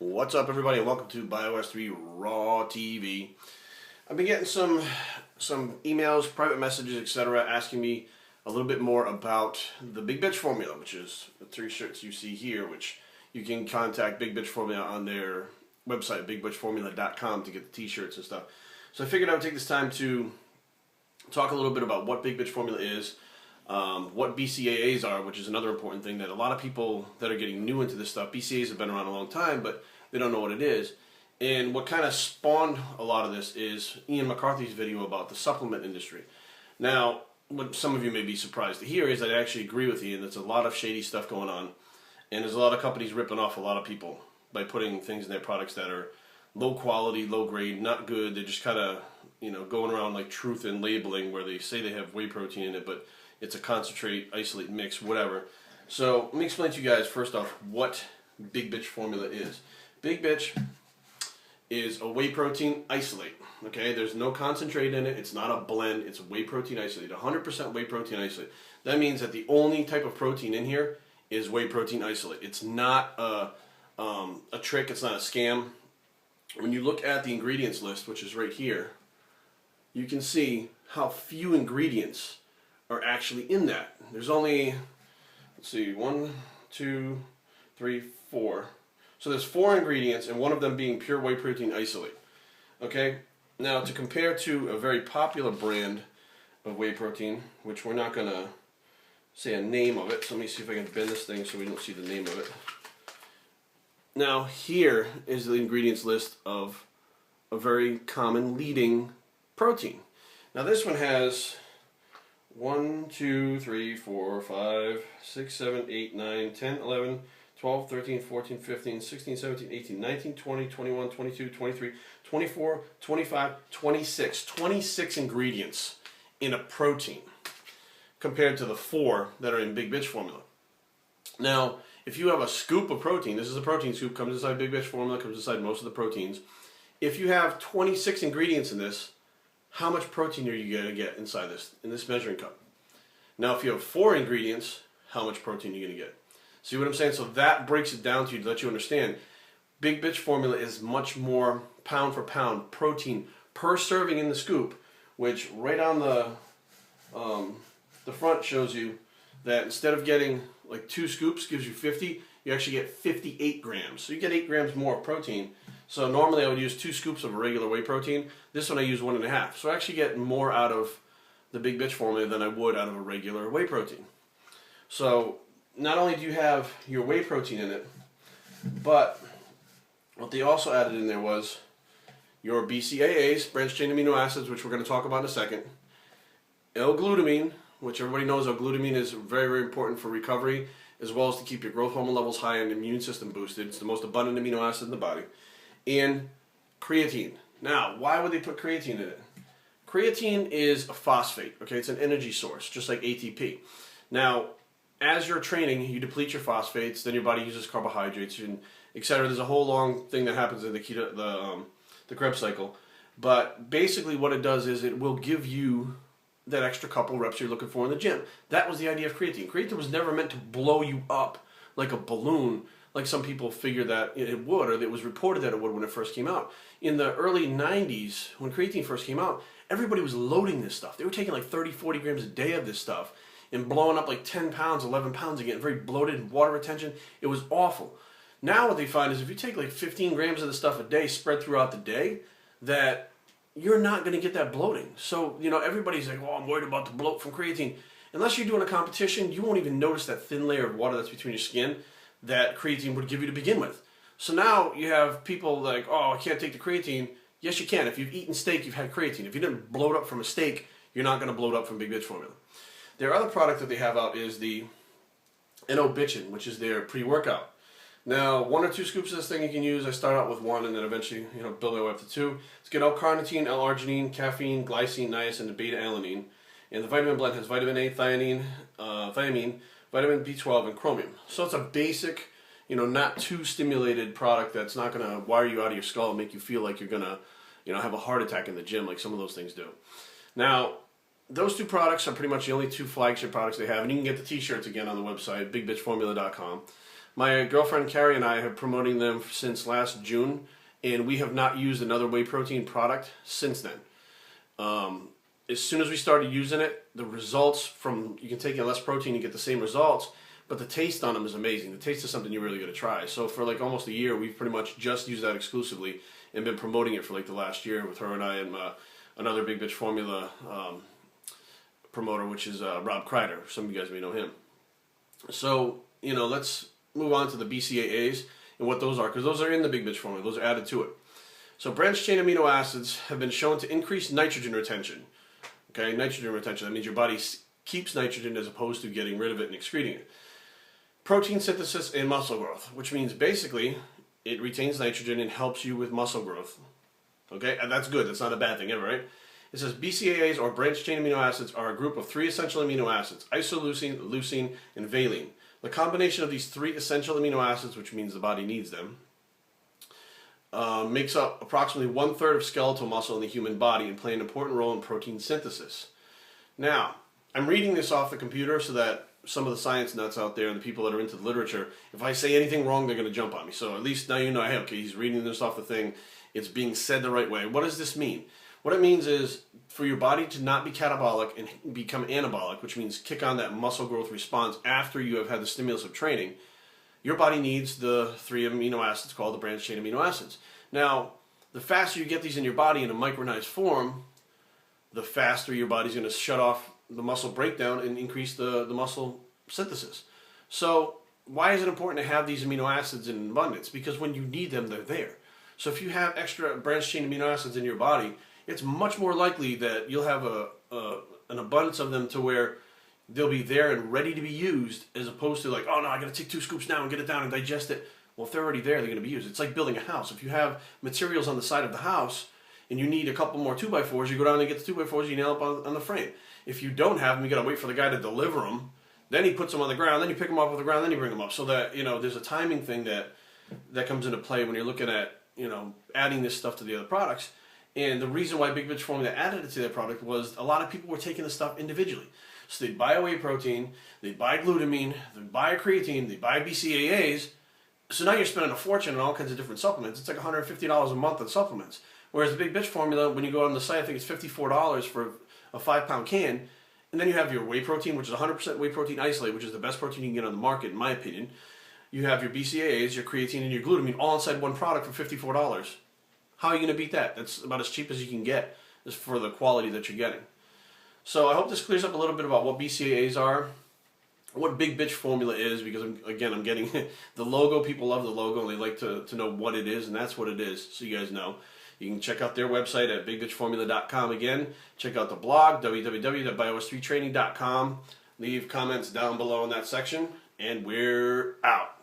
What's up, everybody, and welcome to Bios3 Raw TV. I've been getting some emails, private messages, etc., asking me a little bit more about the Big Bitch Formula, which is the 3 shirts you see here, which you can contact Big Bitch Formula on their website, BIGBITCHFORMULA.com, to get the t-shirts and stuff. So I figured I would take this time to talk a little bit about what Big Bitch Formula is, what BCAAs are, which is another important thing that a lot of people that are getting new into this stuff, BCAAs have been around a long time, but they don't know what it is. And what kind of spawned a lot of this is Ian McCarthy's video about the supplement industry. Now, what some of you may be surprised to hear is that I actually agree with Ian. There's a lot of shady stuff going on, and there's a lot of companies ripping off a lot of people by putting things in their products that are low quality, low grade, not good. They're just kind of, going around like truth in labeling, where they say they have whey protein in it, but it's a concentrate, isolate, mix, whatever. So let me explain to you guys first off what Big Bitch Formula is. Big Bitch is a whey protein isolate. Okay, there's no concentrate in it. It's not a blend. It's a whey protein isolate, 100% whey protein isolate. That means that the only type of protein in here is whey protein isolate. It's not a trick. It's not a scam. When you look at the ingredients list, which is right here, you can see how few ingredients are actually in that. There's only, let's see, 1, 2, 3, 4. So there's 4 ingredients, and one of them being pure whey protein isolate. Okay? Now, to compare to a very popular brand of whey protein, which we're not going to say a name of it, so let me see if I can bend this thing so we don't see the name of it. Now, here is the ingredients list of a very common leading protein. Now, this one has 1, 2, 3, 4, 5, 6, 7, 8, 9, 10, 11, 12, 13, 14, 15, 16, 17, 18, 19, 20, 21, 22, 23, 24, 25, 26. 26 ingredients in a protein compared to the 4 that are in Big Bitch Formula. Now, if you have a scoop of protein, this is a protein scoop, comes inside Big Bitch Formula, comes inside most of the proteins. If you have 26 ingredients in this, how much protein are you going to get inside this, in this measuring cup? Now, if you have 4 ingredients, how much protein are you going to get? See what I'm saying? So that breaks it down to you to let you understand. Big Bitch Formula is much more pound for pound protein per serving in the scoop, which right on the front shows you that instead of getting like 2 scoops gives you 50, you actually get 58 grams. So you get 8 grams more of protein. So normally I would use 2 scoops of a regular whey protein. This one I use 1.5. So I actually get more out of the Big Bitch Formula than I would out of a regular whey protein. So not only do you have your whey protein in it, but what they also added in there was your BCAAs, branched chain amino acids, which we're going to talk about in a second, L-glutamine, which everybody knows L-glutamine is very, very important for recovery, as well as to keep your growth hormone levels high and immune system boosted. It's the most abundant amino acid in the body. And creatine. Now, why would they put creatine in it? Creatine is a phosphate, okay? It's an energy source, just like ATP. Now, as you're training, you deplete your phosphates, then your body uses carbohydrates, and etc. There's a whole long thing that happens in the Krebs cycle. But basically what it does is it will give you that extra couple reps you're looking for in the gym. That was the idea of creatine. Creatine was never meant to blow you up like a balloon, like some people figured that it would, or it was reported that it would when it first came out. In the early 90s, when creatine first came out, everybody was loading this stuff. They were taking like 30, 40 grams a day of this stuff and blowing up like 10 pounds, 11 pounds again, very bloated, water retention. It was awful. Now what they find is if you take like 15 grams of this stuff a day spread throughout the day, that you're not going to get that bloating. So, everybody's like, oh, I'm worried about the bloat from creatine. Unless you're doing a competition, you won't even notice that thin layer of water that's between your skin that creatine would give you to begin with. So now you have people like, oh, I can't take the creatine. Yes, you can. If you've eaten steak, you've had creatine. If you didn't bloat up from a steak, you're not going to bloat up from Big Bitch Formula. Their other product that they have out is the N-O-Bitchin, which is their pre-workout. Now, 1 or 2 scoops of this thing you can use. I start out with 1 and then eventually, build my way up to 2. It's got L-carnitine, L-arginine, caffeine, glycine, niacin, and beta-alanine. And the vitamin blend has vitamin A, thiamine, vitamin B12, and chromium. So it's a basic, not too stimulated product that's not going to wire you out of your skull and make you feel like you're going to, have a heart attack in the gym like some of those things do. Now, those 2 products are pretty much the only 2 flagship products they have. And you can get the t-shirts again on the website, BIGBITCHFORMULA.com. My girlfriend Carrie and I have promoting them since last June, and we have not used another whey protein product since then. As soon as we started using it, the results from, you can take less protein and get the same results, but the taste on them is amazing. The taste is something you're really going to try. So for like almost a year, we've pretty much just used that exclusively and been promoting it for like the last year with her and I and another Big Bitch Formula promoter, which is Rob Kreider. Some of you guys may know him. So, you know, let's move on to the BCAAs and what those are, because those are in the Big Bitch Formula. Those are added to it. So branched chain amino acids have been shown to increase nitrogen retention. Okay, nitrogen retention. That means your body keeps nitrogen as opposed to getting rid of it and excreting it. Protein synthesis and muscle growth, which means basically it retains nitrogen and helps you with muscle growth. Okay, and that's good. That's not a bad thing ever, right? It says BCAAs, or branched chain amino acids, are a group of 3 essential amino acids: isoleucine, leucine, and valine. The combination of these 3 essential amino acids, which means the body needs them, makes up approximately 1/3 of skeletal muscle in the human body and play an important role in protein synthesis. Now, I'm reading this off the computer so that some of the science nuts out there and the people that are into the literature, if I say anything wrong, they're going to jump on me. So at least now you know, hey, okay, he's reading this off the thing. It's being said the right way. What does this mean? What it means is for your body to not be catabolic and become anabolic, which means kick on that muscle growth response after you have had the stimulus of training, your body needs the 3 amino acids called the branched chain amino acids. Now, the faster you get these in your body in a micronized form, the faster your body's going to shut off the muscle breakdown and increase the muscle synthesis. So why is it important to have these amino acids in abundance? Because when you need them, they're there. So if you have extra branched chain amino acids in your body, it's much more likely that you'll have an abundance of them to where they'll be there and ready to be used, as opposed to like, oh no, I got to take 2 scoops now and get it down and digest it. Well, if they're already there, they're going to be used. It's like building a house. If you have materials on the side of the house and you need a couple more 2x4s, you go down and get the 2x4s, you nail up on the frame. If you don't have them, you got to wait for the guy to deliver them. Then he puts them on the ground, then you pick them up off the ground, then you bring them up. So that, you know, there's a timing thing that comes into play when you're looking at, you know, adding this stuff to the other products. And the reason why Big Bitch Formula added it to their product was a lot of people were taking the stuff individually. So they'd buy a whey protein, they'd buy glutamine, they'd buy a creatine, they'd buy BCAAs. So now you're spending a fortune on all kinds of different supplements. It's like $150 a month on supplements. Whereas the Big Bitch Formula, when you go on the site, I think it's $54 for a 5-pound can. And then you have your whey protein, which is 100% whey protein isolate, which is the best protein you can get on the market, in my opinion. You have your BCAAs, your creatine, and your glutamine all inside one product for $54. How are you going to beat that? That's about as cheap as you can get is for the quality that you're getting. So I hope this clears up a little bit about what BCAAs are, what Big Bitch Formula is, because I'm getting the logo. People love the logo and they like to know what it is, and that's what it is, so you guys know. You can check out their website at bigbitchformula.com again. Check out the blog, www.bios3training.com. Leave comments down below in that section, and we're out.